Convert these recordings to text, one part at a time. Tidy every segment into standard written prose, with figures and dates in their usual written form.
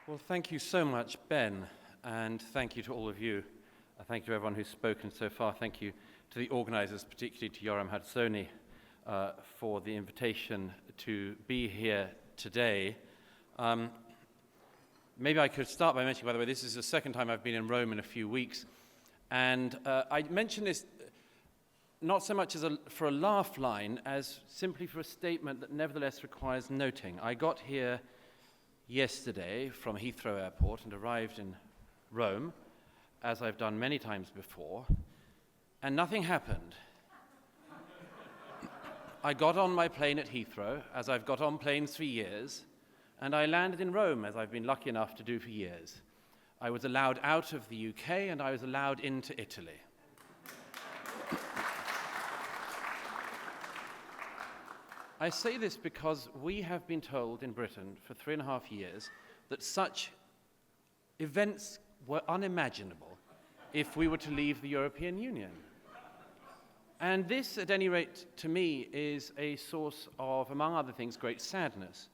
Well, thank you so much, Ben, and thank you to all of you. Thank you to everyone who's spoken so far. Thank you to the organisers, particularly to Yoram Hadsoni, for the invitation to be here today. Maybe I could start by mentioning, by the way, this is the second time I've been in Rome in a few weeks, and I mention this not so much for a laugh line as simply for a statement that nevertheless requires noting. I got here yesterday from Heathrow Airport and arrived in Rome, as I've done many times before, and nothing happened. I got on my plane at Heathrow, as I've got on planes for years, and I landed in Rome, as I've been lucky enough to do for years. I was allowed out of the UK, and I was allowed into Italy. I say this because we have been told in Britain for 3.5 years that such events were unimaginable if we were to leave the European Union. And this, at any rate, to me, is a source of, among other things, great sadness,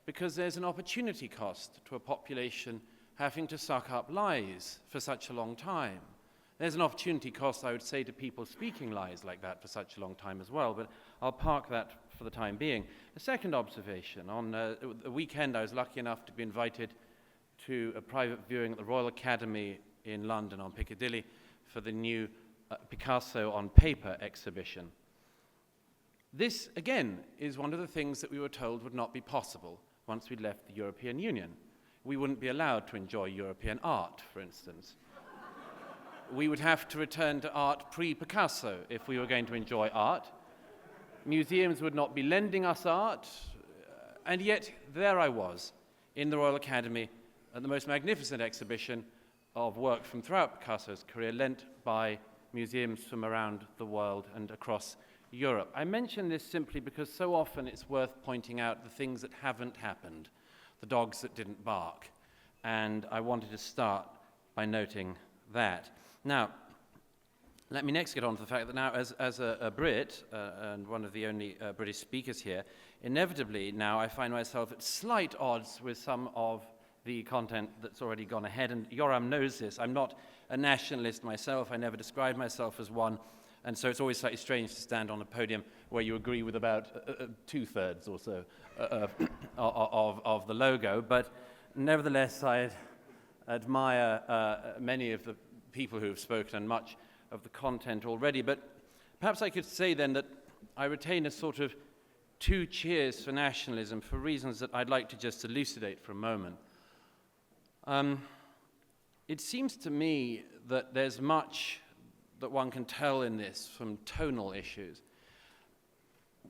because there's an opportunity cost to a population having to suck up lies for such a long time. There's an opportunity cost, I would say, to people speaking lies like that for such a long time as well, but I'll park that for the time being. A second observation, on the weekend I was lucky enough to be invited to a private viewing at the Royal Academy in London on Piccadilly for the new Picasso on Paper exhibition. This, again, is one of the things that we were told would not be possible once we'd left the European Union. We wouldn't be allowed to enjoy European art, for instance. We would have to return to art pre-Picasso if we were going to enjoy art. Museums would not be lending us art, and yet there I was in the Royal Academy at the most magnificent exhibition of work from throughout Picasso's career, lent by museums from around the world and across Europe. I mention this simply because so often it's worth pointing out the things that haven't happened, the dogs that didn't bark, and I wanted to start by noting that. Now, let me next get on to the fact that now, as a Brit, and one of the only British speakers here, inevitably now I find myself at slight odds with some of the content that's already gone ahead, and Yoram knows this. I'm not a nationalist myself. I never described myself as one, and so it's always slightly strange to stand on a podium where you agree with about two-thirds or so of the logo, but nevertheless I admire many of the people who have spoken and much of the content already. But perhaps I could say then that I retain a sort of two cheers for nationalism for reasons that I'd like to just elucidate for a moment. It seems to me that there's much that one can tell in this from tonal issues.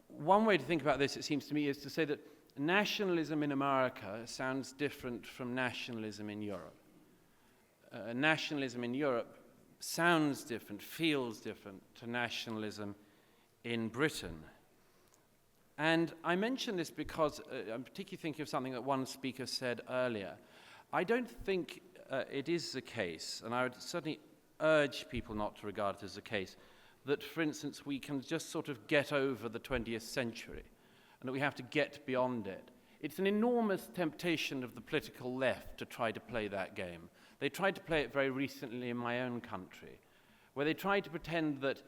One way to think about this, it seems to me, is to say that nationalism in America sounds different from nationalism in Europe. Nationalism in Europe sounds different, feels different to nationalism in Britain. And I mention this because I'm particularly thinking of something that one speaker said earlier. I don't think it is the case, and I would certainly urge people not to regard it as the case, that, for instance, we can just sort of get over the 20th century and that we have to get beyond it. It's an enormous temptation of the political left to try to play that game. They tried to play it very recently in my own country, where they tried to pretend that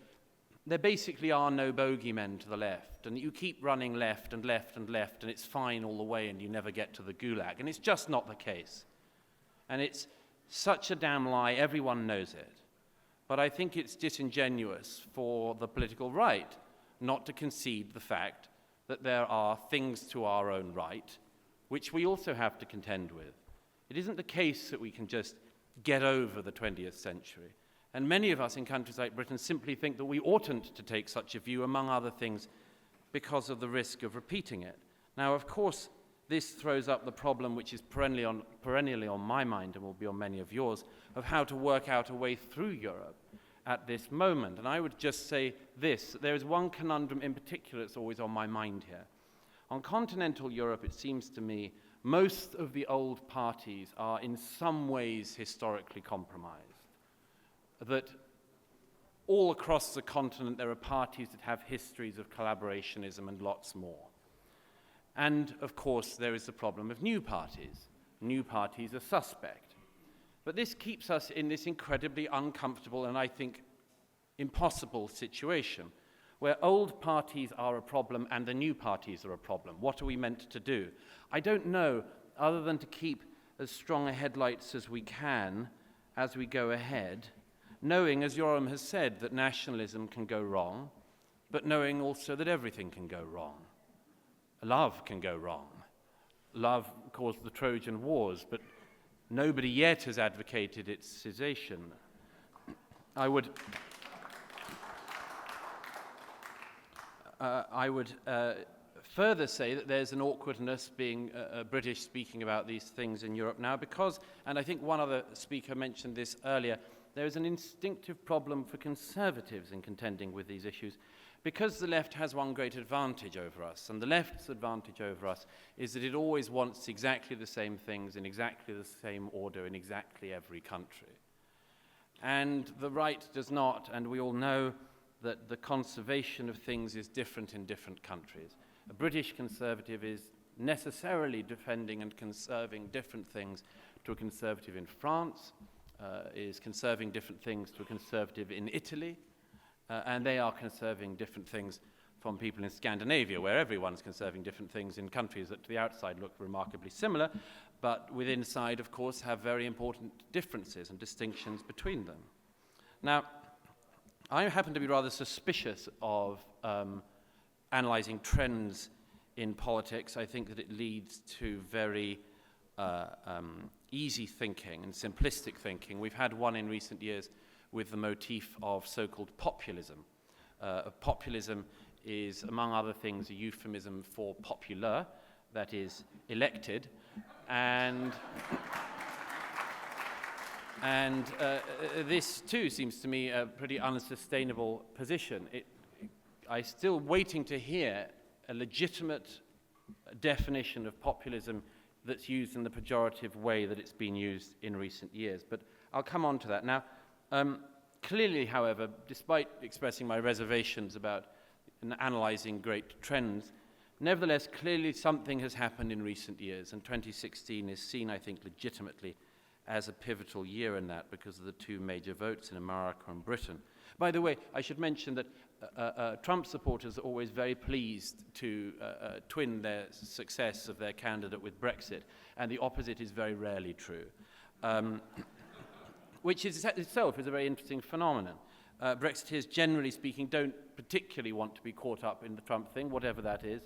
there basically are no bogeymen to the left, and that you keep running left and left and left, and it's fine all the way, and you never get to the gulag. And it's just not the case. And it's such a damn lie, everyone knows it. But I think it's disingenuous for the political right not to concede the fact that there are things to our own right which we also have to contend with. It isn't the case that we can just get over the 20th century. And many of us in countries like Britain simply think that we oughtn't to take such a view, among other things, because of the risk of repeating it. Now, of course, this throws up the problem which is perennially on my mind and will be on many of yours, of how to work out a way through Europe at this moment. And I would just say this: there is one conundrum in particular that's always on my mind here. On continental Europe, it seems to me, most of the old parties are in some ways historically compromised. That all across the continent there are parties that have histories of collaborationism and lots more. And, of course, there is the problem of new parties new parties are suspect. But this keeps us in this incredibly uncomfortable and, I think, impossible situation where old parties are a problem and the new parties are a problem. What are we meant to do? I don't know, other than to keep as strong a headlights as we can as we go ahead, knowing, as Yoram has said, that nationalism can go wrong, but knowing also that everything can go wrong. Love can go wrong. Love caused the Trojan Wars, but nobody yet has advocated its cessation. I would further say that there's an awkwardness being British speaking about these things in Europe now because, and I think one other speaker mentioned this earlier, there is an instinctive problem for Conservatives in contending with these issues because the left has one great advantage over us, and the left's advantage over us is that it always wants exactly the same things in exactly the same order in exactly every country. And the right does not, and we all know that the conservation of things is different in different countries. A British Conservative is necessarily defending and conserving different things to a Conservative in France, is conserving different things to a Conservative in Italy, and they are conserving different things from people in Scandinavia, where everyone's conserving different things in countries that to the outside look remarkably similar, but within inside, of course, have very important differences and distinctions between them. Now, I happen to be rather suspicious of analyzing trends in politics. I think that it leads to very easy thinking and simplistic thinking. We've had one in recent years with the motif of so-called populism. Populism is, among other things, a euphemism for popular, that is, elected, and this, too, seems to me a pretty unsustainable position. I'm still waiting to hear a legitimate definition of populism that's used in the pejorative way that it's been used in recent years. But I'll come on to that. Now, clearly, however, despite expressing my reservations about analyzing great trends, nevertheless, clearly something has happened in recent years, and 2016 is seen, I think, legitimately as a pivotal year in that because of the two major votes in America and Britain. By the way, I should mention that Trump supporters are always very pleased to twin their success of their candidate with Brexit, and the opposite is very rarely true, which is itself is a very interesting phenomenon. Brexiteers, generally speaking, don't particularly want to be caught up in the Trump thing, whatever that is,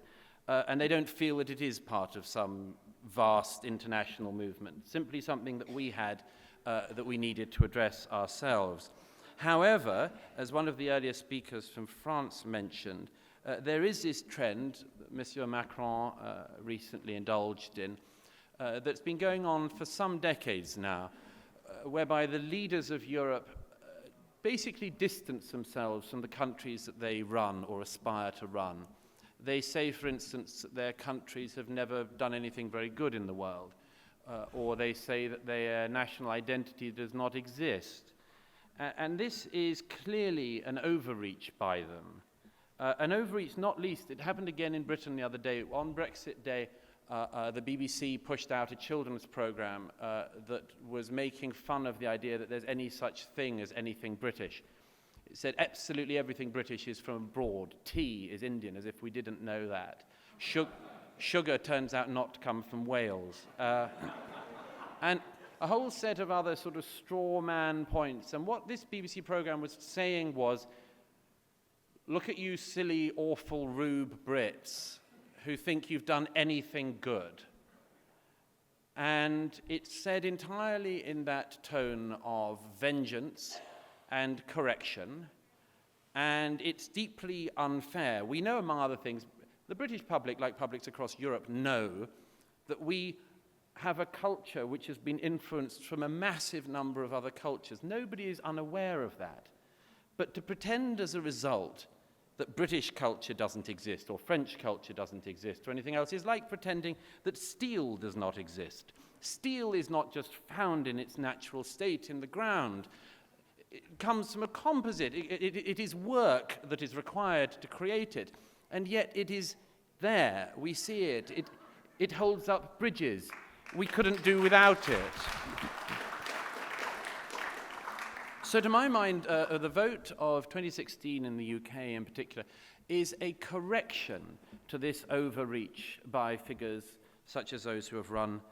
and they don't feel that it is part of some vast international movement, simply something that we had that we needed to address ourselves. However, as one of the earlier speakers from France mentioned, there is this trend that Monsieur Macron recently indulged in that's been going on for some decades now, whereby the leaders of Europe basically distance themselves from the countries that they run or aspire to run. They say, for instance, that their countries have never done anything very good in the world, or they say that their national identity does not exist. And this is clearly an overreach by them. An overreach, not least, it happened again in Britain the other day. On Brexit Day, the BBC pushed out a children's programme that was making fun of the idea that there's any such thing as anything British. It said absolutely everything British is from abroad. Tea is Indian, as if we didn't know that. Sugar turns out not to come from Wales. And a whole set of other sort of straw man points. And what this BBC programme was saying was, look at you silly, awful rube Brits who think you've done anything good. And it's said entirely in that tone of vengeance and correction, and it's deeply unfair. We know, among other things, the British public, like publics across Europe, know that we have a culture which has been influenced from a massive number of other cultures. Nobody is unaware of that. But to pretend as a result that British culture doesn't exist, or French culture doesn't exist, or anything else, is like pretending that steel does not exist. Steel is not just found in its natural state in the ground. It comes from a composite. It is work that is required to create it, and yet it is there. We see it. It holds up bridges. we couldn't do without it. So to my mind, the vote of 2016 in the UK in particular is a correction to this overreach by figures such as those who have run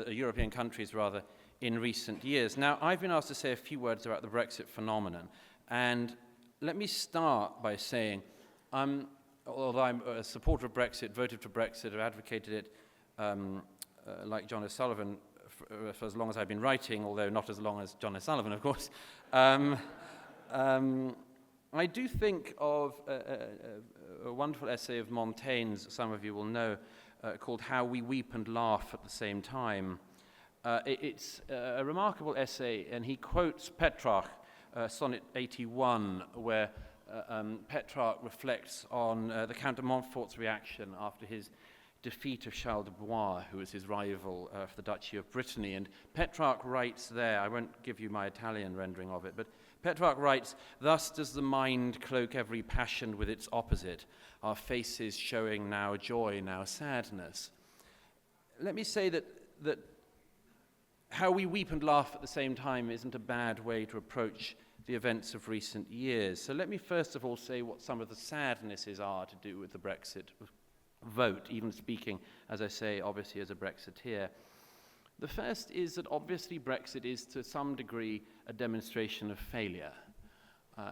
European countries rather in recent years. Now, I've been asked to say a few words about the Brexit phenomenon, and let me start by saying, although I'm a supporter of Brexit, voted for Brexit, I've advocated it like John O'Sullivan for as long as I've been writing, although not as long as John O'Sullivan, of course. I do think of a wonderful essay of Montaigne's, some of you will know, called How We Weep and Laugh at the Same Time. It's a remarkable essay, and he quotes Petrarch, Sonnet 81, where Petrarch reflects on the Count de Montfort's reaction after his defeat of Charles de Blois, who was his rival for the Duchy of Brittany. And Petrarch writes there, I won't give you my Italian rendering of it, but Petrarch writes, "Thus does the mind cloak every passion with its opposite, our faces showing now joy, now sadness." Let me say that how we weep and laugh at the same time isn't a bad way to approach the events of recent years. So let me first of all say what some of the sadnesses are to do with the Brexit vote, even speaking, as I say, obviously as a Brexiteer. The first is that obviously Brexit is to some degree a demonstration of failure.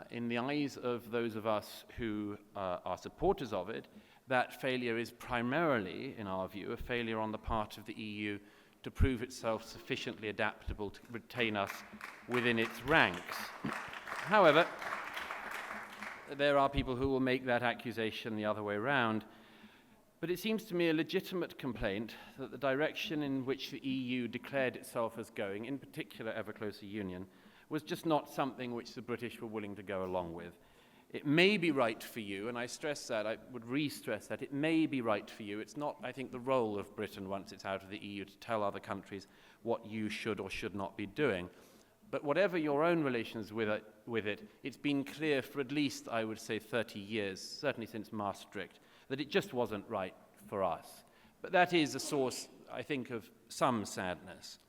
In the eyes of those of us who are supporters of it, that failure is primarily, in our view, a failure on the part of the EU to prove itself sufficiently adaptable to retain us within its ranks. However, there are people who will make that accusation the other way around. But it seems to me a legitimate complaint that the direction in which the EU declared itself as going, in particular ever closer union, was just not something which the British were willing to go along with. It may be right for you, and I stress that, I would re-stress that, it may be right for you. It's not, I think, the role of Britain once it's out of the EU to tell other countries what you should or should not be doing. But whatever your own relations with it, it's been clear for at least, I would say, 30 years, certainly since Maastricht, that it just wasn't right for us. But that is a source, I think, of some sadness.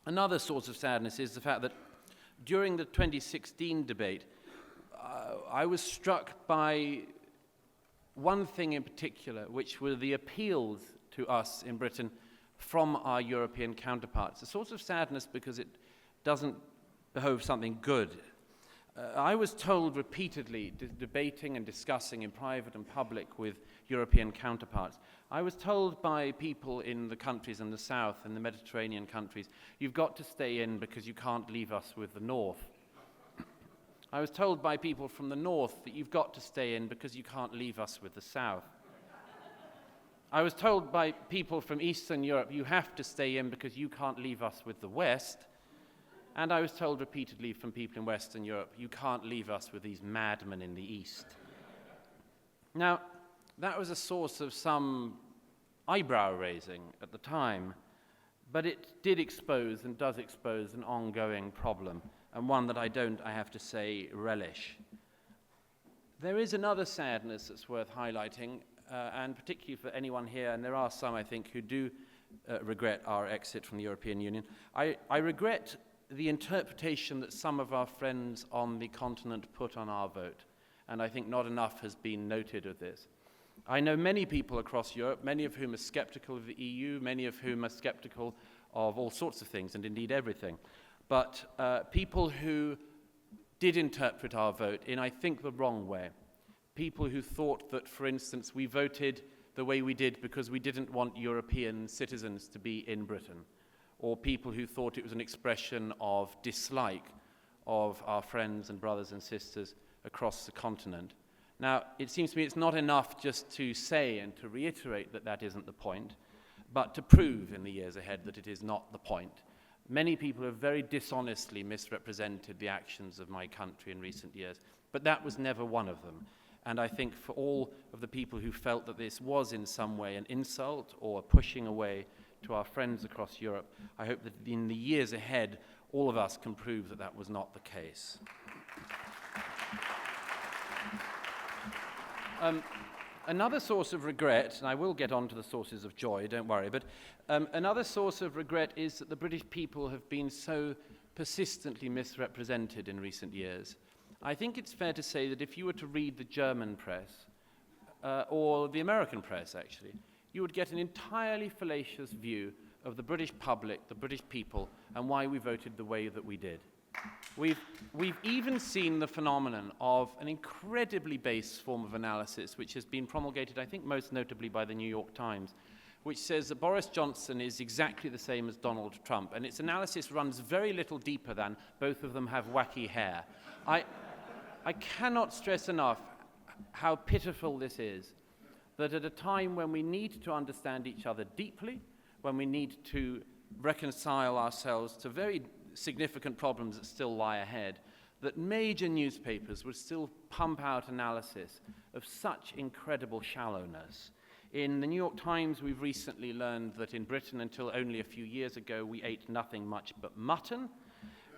Another source of sadness is the fact that during the 2016 debate, I was struck by one thing in particular, which were the appeals to us in Britain from our European counterparts. A source of sadness because it doesn't behove something good. I was told repeatedly, debating and discussing in private and public with European counterparts, I was told by people in the countries in the south and the Mediterranean countries, you've got to stay in because you can't leave us with the north. I was told by people from the north that you've got to stay in because you can't leave us with the south. I was told by people from Eastern Europe, you have to stay in because you can't leave us with the west. And I was told repeatedly from people in Western Europe, you can't leave us with these madmen in the East. Now, that was a source of some eyebrow raising at the time, but it did expose and does expose an ongoing problem, and one that I don't, I have to say, relish. There is another sadness that's worth highlighting, and particularly for anyone here, and there are some, I think, who do regret our exit from the European Union. I regret the interpretation that some of our friends on the continent put on our vote, and I think not enough has been noted of this. I know many people across Europe, many of whom are skeptical of the EU, many of whom are skeptical of all sorts of things, and indeed everything. But people who did interpret our vote in, I think, the wrong way. People who thought that, for instance, we voted the way we did because we didn't want European citizens to be in Britain, or people who thought it was an expression of dislike of our friends and brothers and sisters across the continent. Now, it seems to me it's not enough just to say and to reiterate that that isn't the point, but to prove in the years ahead that it is not the point. Many people have very dishonestly misrepresented the actions of my country in recent years, but that was never one of them. And I think for all of the people who felt that this was in some way an insult or a pushing away to our friends across Europe, I hope that in the years ahead, all of us can prove that that was not the case. Another source of regret, and I will get on to the sources of joy, don't worry, but another source of regret is that the British people have been so persistently misrepresented in recent years. I think it's fair to say that if you were to read the German press, or the American press actually, you would get an entirely fallacious view of the British public, the British people, and why we voted the way that we did. We've even seen the phenomenon of an incredibly base form of analysis which has been promulgated, I think most notably by the New York Times, which says that Boris Johnson is exactly the same as Donald Trump, and its analysis runs very little deeper than both of them have wacky hair. I cannot stress enough how pitiful this is, that at a time when we need to understand each other deeply, when we need to reconcile ourselves to very significant problems that still lie ahead, that major newspapers would still pump out analysis of such incredible shallowness. In the New York Times, we've recently learned that in Britain, until only a few years ago, we ate nothing much but mutton.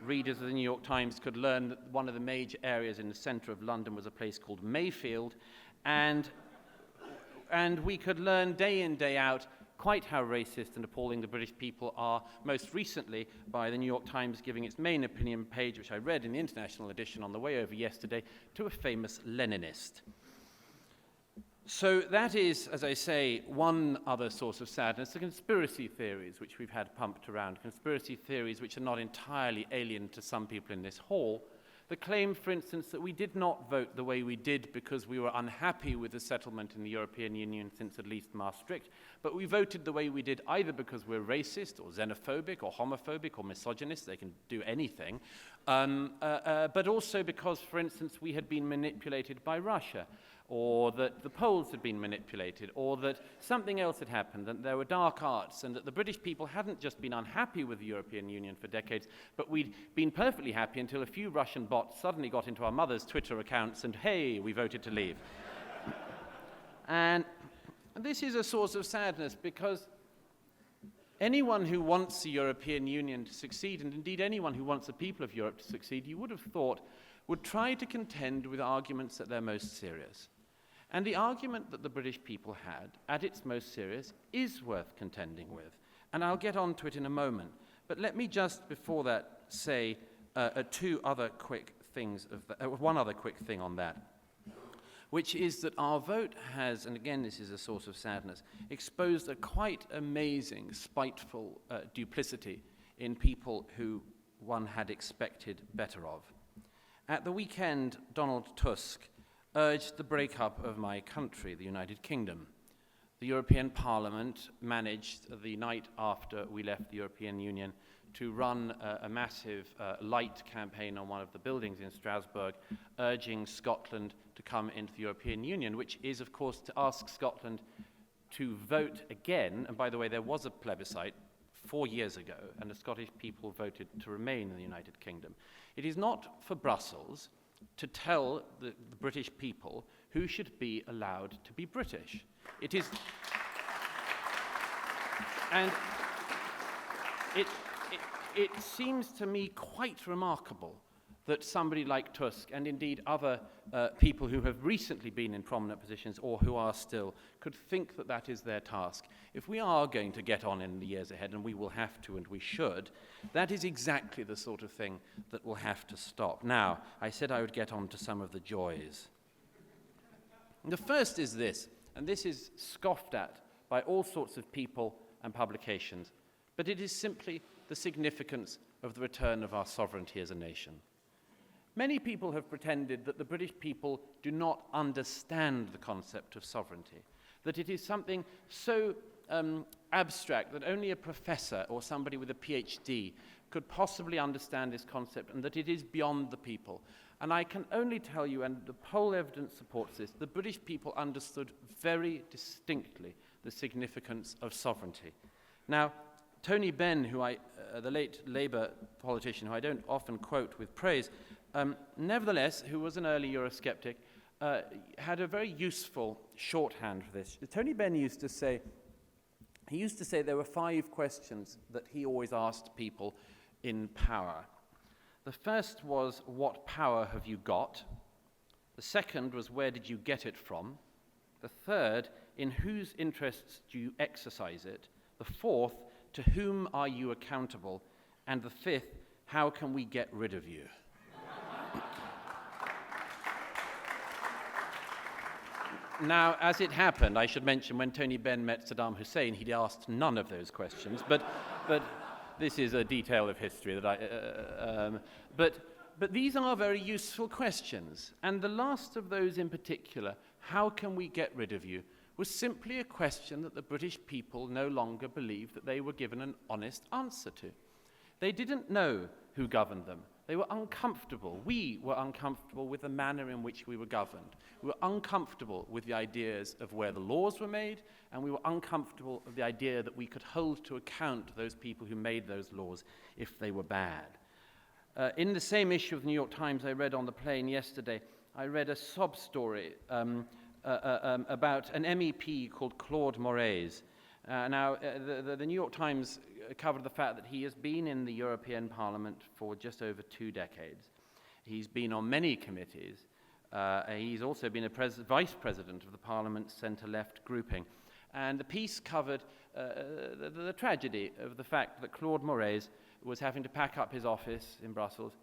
Readers of the New York Times could learn that one of the major areas in the centre of London was a place called Mayfield, and we could learn day in, day out quite how racist and appalling the British people are, most recently by the New York Times giving its main opinion page, which I read in the international edition on the way over yesterday, to a famous Leninist. So that is, as I say, one other source of sadness, the conspiracy theories which we've had pumped around, conspiracy theories which are not entirely alien to some people in this hall. The claim, for instance, that we did not vote the way we did because we were unhappy with the settlement in the European Union since at least Maastricht, but we voted the way we did either because we're racist or xenophobic or homophobic or misogynist, they can do anything, but also because, for instance, we had been manipulated by Russia, or that the Poles had been manipulated, or that something else had happened, that there were dark arts, and that the British people hadn't just been unhappy with the European Union for decades, but we'd been perfectly happy until a few Russian bots suddenly got into our mother's Twitter accounts, and hey, we voted to leave. And this is a source of sadness, because anyone who wants the European Union to succeed, and indeed anyone who wants the people of Europe to succeed, you would have thought, would try to contend with arguments at their most serious. And the argument that the British people had, at its most serious, is worth contending with. And I'll get on to it in a moment. But let me just, before that, say one other quick thing on that, which is that our vote has, and again this is a source of sadness, exposed a quite amazing, spiteful duplicity in people who one had expected better of. At the weekend, Donald Tusk urged the breakup of my country, the United Kingdom. The European Parliament managed, the night after we left the European Union, to run a massive light campaign on one of the buildings in Strasbourg, urging Scotland to come into the European Union, which is, of course, to ask Scotland to vote again. And by the way, there was a plebiscite 4 years ago, and the Scottish people voted to remain in the United Kingdom. It is not for Brussels to tell the British people who should be allowed to be British. It is... And it seems to me quite remarkable that somebody like Tusk, and indeed other people who have recently been in prominent positions or who are still, could think that that is their task. If we are going to get on in the years ahead, and we will have to and we should, that is exactly the sort of thing that will have to stop. Now, I said I would get on to some of the joys. The first is this, and this is scoffed at by all sorts of people and publications, but it is simply the significance of the return of our sovereignty as a nation. Many people have pretended that the British people do not understand the concept of sovereignty, that it is something so abstract that only a professor or somebody with a PhD could possibly understand this concept, and that it is beyond the people. And I can only tell you, and the poll evidence supports this, the British people understood very distinctly the significance of sovereignty. Now, Tony Benn, the late Labour politician, who I don't often quote with praise, nevertheless, who was an early Eurosceptic, had a very useful shorthand for this. Tony Benn used to say there were 5 questions that he always asked people in power. The first was, what power have you got? The second was, where did you get it from? The third, in whose interests do you exercise it? The fourth, to whom are you accountable? And the fifth, how can we get rid of you? Now, as it happened, I should mention, when Tony Benn met Saddam Hussein, he'd asked none of those questions, but this is a detail of history that but these are very useful questions. And the last of those in particular, how can we get rid of you, was simply a question that the British people no longer believed that they were given an honest answer to. They didn't know who governed them. They were uncomfortable. We were uncomfortable with the manner in which we were governed. We were uncomfortable with the ideas of where the laws were made, and we were uncomfortable with the idea that we could hold to account those people who made those laws if they were bad. In the same issue of the New York Times I read on the plane yesterday, I read a sob story about an MEP called Claude Moraes. The New York Times covered the fact that he has been in the European Parliament for just over 2 decades. He's been on many committees. He's also been a vice president of the Parliament's centre-left grouping. And the piece covered the tragedy of the fact that Claude Moraes was having to pack up his office in Brussels.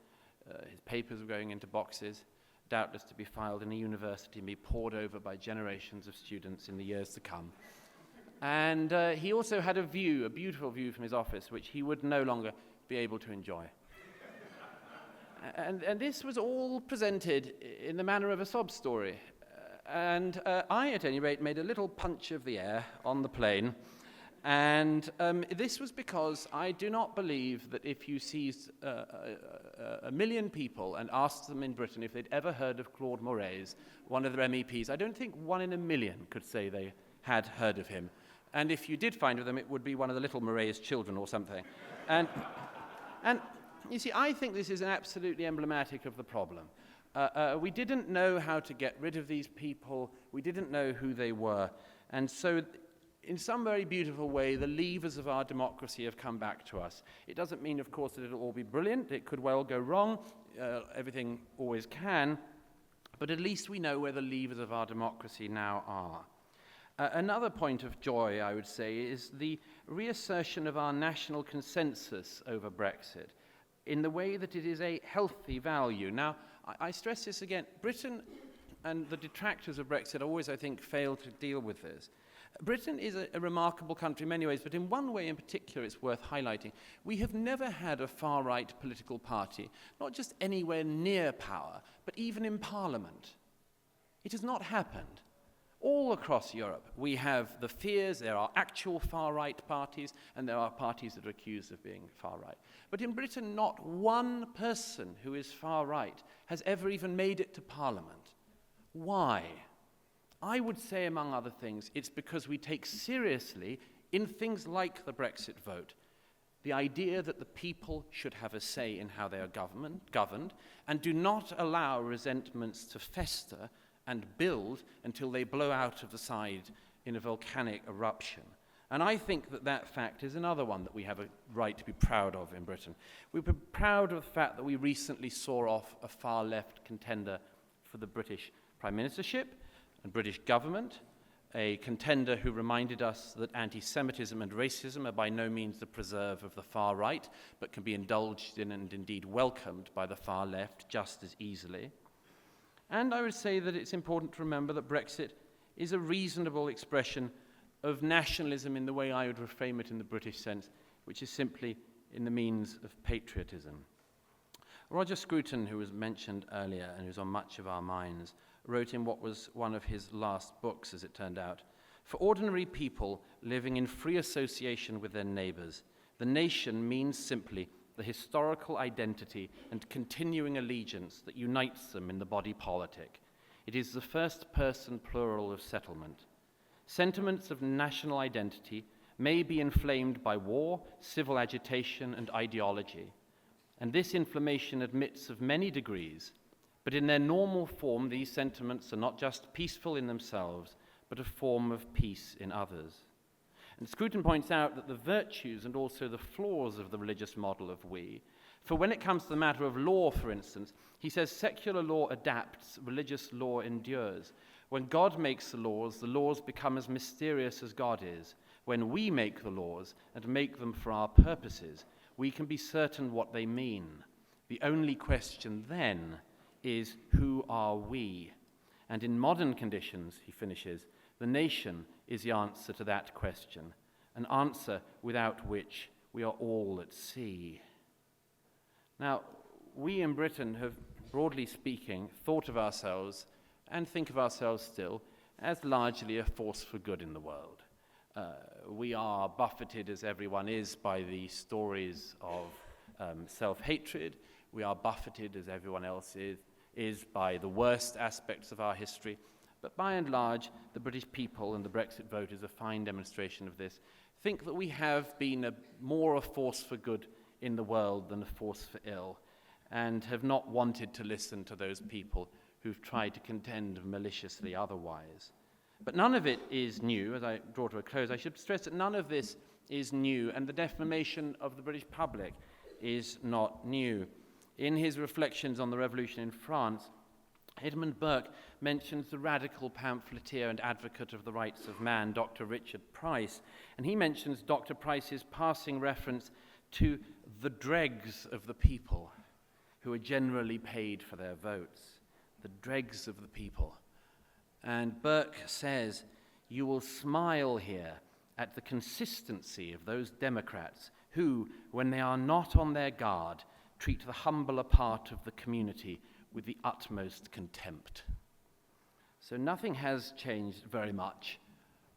His papers were going into boxes, doubtless to be filed in a university and be pored over by generations of students in the years to come. And he also had a beautiful view from his office, which he would no longer be able to enjoy. And this was all presented in the manner of a sob story. And I, at any rate, made a little punch of the air on the plane. And this was because I do not believe that if you seized 1 million people and asked them in Britain if they'd ever heard of Claude Moraes, one of their MEPs, I don't think 1 in a million could say they had heard of him. And if you did find of them, it would be one of the little Moraes children or something. And you see, I think this is absolutely emblematic of the problem. We didn't know how to get rid of these people. We didn't know who they were. And so, in some very beautiful way, the levers of our democracy have come back to us. It doesn't mean, of course, that it'll all be brilliant. It could well go wrong. Everything always can. But at least we know where the levers of our democracy now are. Another point of joy, I would say, is the reassertion of our national consensus over Brexit in the way that it is a healthy value. Now, I stress this again. Britain and the detractors of Brexit always, I think, fail to deal with this. Britain is a remarkable country in many ways, but in one way in particular it's worth highlighting. We have never had a far-right political party, not just anywhere near power, but even in Parliament. It has not happened. All across Europe, we have the fears, there are actual far-right parties, and there are parties that are accused of being far-right. But in Britain, not one person who is far-right has ever even made it to Parliament. Why? I would say, among other things, it's because we take seriously, in things like the Brexit vote, the idea that the people should have a say in how they are governed, and do not allow resentments to fester and build until they blow out of the side in a volcanic eruption. And I think that that fact is another one that we have a right to be proud of in Britain. We're proud of the fact that we recently saw off a far-left contender for the British Prime Ministership and British government, a contender who reminded us that anti-Semitism and racism are by no means the preserve of the far right, but can be indulged in and indeed welcomed by the far left just as easily. And I would say that it's important to remember that Brexit is a reasonable expression of nationalism in the way I would reframe it in the British sense, which is simply in the means of patriotism. Roger Scruton, who was mentioned earlier and who's on much of our minds, wrote in what was one of his last books, as it turned out, "For ordinary people living in free association with their neighbours, the nation means simply the historical identity and continuing allegiance that unites them in the body politic. It is the first-person plural of settlement. Sentiments of national identity may be inflamed by war, civil agitation, and ideology, and this inflammation admits of many degrees, but in their normal form these sentiments are not just peaceful in themselves, but a form of peace in others." And Scruton points out that the virtues and also the flaws of the religious model of we, for when it comes to the matter of law, for instance, he says secular law adapts, religious law endures. When God makes the laws become as mysterious as God is. When we make the laws and make them for our purposes, we can be certain what they mean. The only question then is, who are we? And in modern conditions, he finishes, the nation is the answer to that question, an answer without which we are all at sea. Now, we in Britain have, broadly speaking, thought of ourselves, and think of ourselves still, as largely a force for good in the world. We are buffeted, as everyone is, by the stories of self-hatred. We are buffeted, as everyone else is by the worst aspects of our history. But by and large, the British people, and the Brexit vote is a fine demonstration of this, think that we have been more a force for good in the world than a force for ill, and have not wanted to listen to those people who've tried to contend maliciously otherwise. But none of it is new. As I draw to a close, I should stress that none of this is new, and the defamation of the British public is not new. In his reflections on the revolution in France, Edmund Burke mentions the radical pamphleteer and advocate of the rights of man, Dr. Richard Price, and he mentions Dr. Price's passing reference to the dregs of the people who are generally paid for their votes. The dregs of the people. And Burke says, you will smile here at the consistency of those Democrats who, when they are not on their guard, treat the humbler part of the community with the utmost contempt. So nothing has changed very much,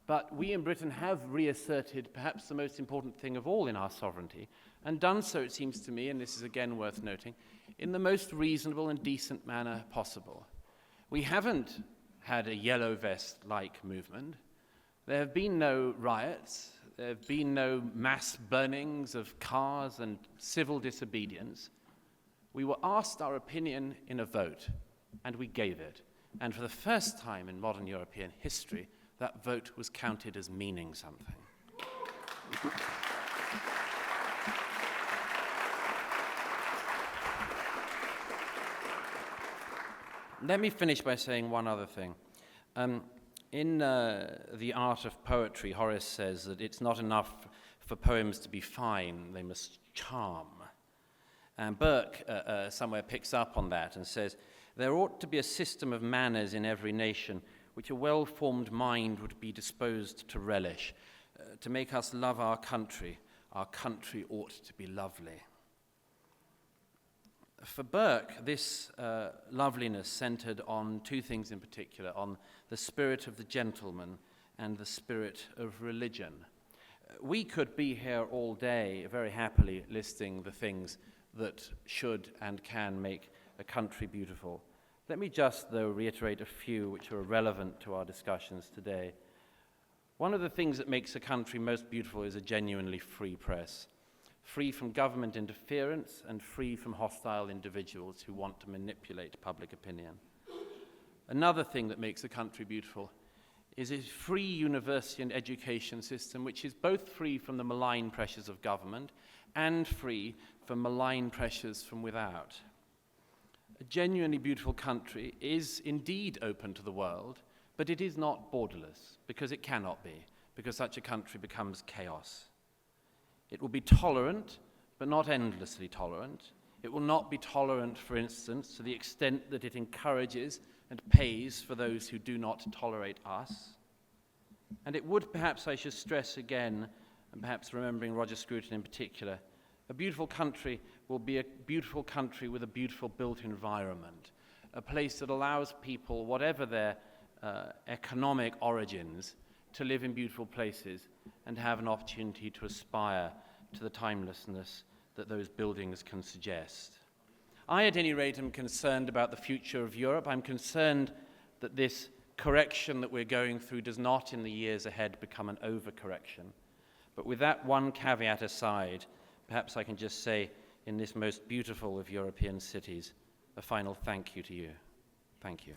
but we in Britain have reasserted perhaps the most important thing of all in our sovereignty, and done so, it seems to me, and this is again worth noting, in the most reasonable and decent manner possible. We haven't had a yellow vest-like movement. There have been no riots. There have been no mass burnings of cars and civil disobedience. We were asked our opinion in a vote, and we gave it. And for the first time in modern European history, that vote was counted as meaning something. Let me finish by saying one other thing. In The Art of Poetry, Horace says that it's not enough for poems to be fine, they must charm. And Burke somewhere picks up on that and says, there ought to be a system of manners in every nation which a well-formed mind would be disposed to relish. To make us love our country ought to be lovely. For Burke, this loveliness centered on two things in particular, on the spirit of the gentleman and the spirit of religion. We could be here all day very happily listing the things that should and can make a country beautiful. Let me just, though, reiterate a few which are relevant to our discussions today. One of the things that makes a country most beautiful is a genuinely free press. Free from government interference and free from hostile individuals who want to manipulate public opinion. Another thing that makes a country beautiful is a free university and education system which is both free from the malign pressures of government and free from malign pressures from without. A genuinely beautiful country is indeed open to the world, but it is not borderless, because it cannot be, because such a country becomes chaos. It will be tolerant, but not endlessly tolerant. It will not be tolerant, for instance, to the extent that it encourages and pays for those who do not tolerate us. And it would, perhaps I should stress again, and perhaps remembering Roger Scruton in particular, a beautiful country will be a beautiful country with a beautiful built environment, a place that allows people, whatever their economic origins, to live in beautiful places and have an opportunity to aspire to the timelessness that those buildings can suggest. I, at any rate, am concerned about the future of Europe. I'm concerned that this correction that we're going through does not, in the years ahead, become an overcorrection. But with that one caveat aside, perhaps I can just say, in this most beautiful of European cities, a final thank you to you. Thank you.